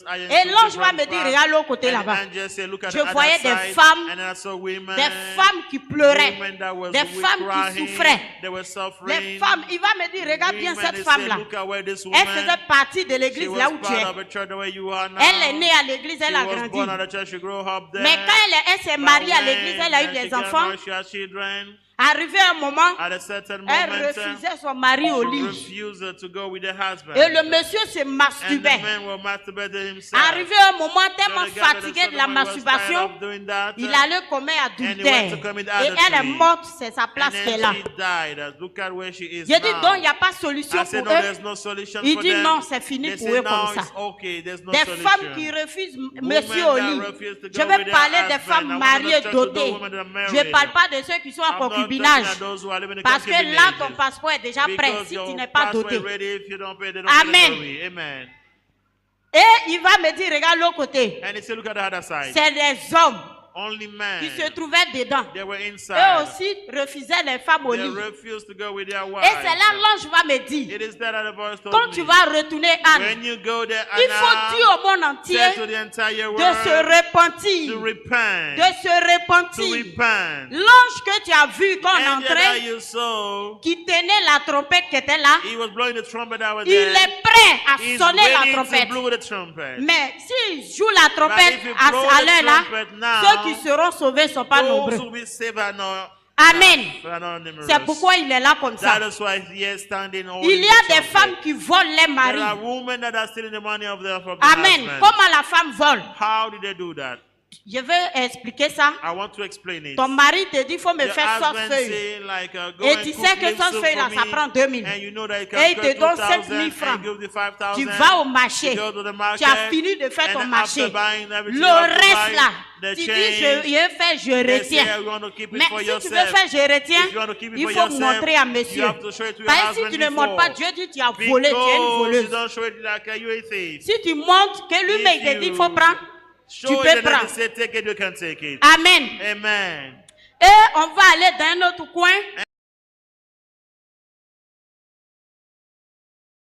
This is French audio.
Et l'ange va me dire, regarde l'autre côté là-bas. Je voyais des femmes qui pleuraient, des femmes qui souffraient, des femmes. Il va me dire, regarde bien cette femme-là. Elle faisait partie de l'église là où tu es. Elle est née à l'église, elle a grandi. Mais quand elle s'est mariée à l'église, elle a eu des enfants. Arrivé un moment, elle refusait son mari au lit. Et le monsieur se masturbait. Arrivé un moment, tellement fatigué de la masturbation, il allait commettre adultère. Et elle est morte, c'est sa place qu'elle a. J'ai dit donc, il n'y a pas de solution pour eux. Il dit non, c'est fini pour eux comme ça. Des femmes qui refusent monsieur au lit. Je vais parler des femmes mariées dotées. Je ne parle pas de ceux qui sont en concubinage. Parce que là, ton passeport est déjà prêt si tu n'es pas doté. Amen. Et il va me dire, regarde l'autre côté. C'est des hommes qui se trouvaient dedans. Eux aussi refusaient les femmes au lit. Et c'est là l'ange va me dire, quand tu vas retourner Anne, il faut dire au monde entier de se repentir. L'ange que tu as vu quand on entrait, qui tenait la trompette qui était là, il est prêt à sonner la trompette. Mais s'il joue la trompette à l'heure là, ceux qui seront sauvés ne sont pas nombreux. Amen. C'est pourquoi il est là comme ça. Il y a des femmes qui volent les maris. Amen. Comment la femme vole? Je veux expliquer ça. Ton mari te dit, il faut me faire 100 feuilles. Et tu sais que 100 feuilles là, ça prend 2000. Et il te donne 5000 francs. Tu vas au marché. Tu as fini de faire ton marché. Le reste là, tu dis, je fais, je retiens. Mais si tu veux faire, je retiens, il faut montrer à monsieur. Parce que si tu ne montres pas, Dieu dit, tu as volé, tu es une voleuse. Si tu montres que lui-même, il te dit, il faut prendre. Tu peux prendre. Amen. Et on va aller dans un autre coin.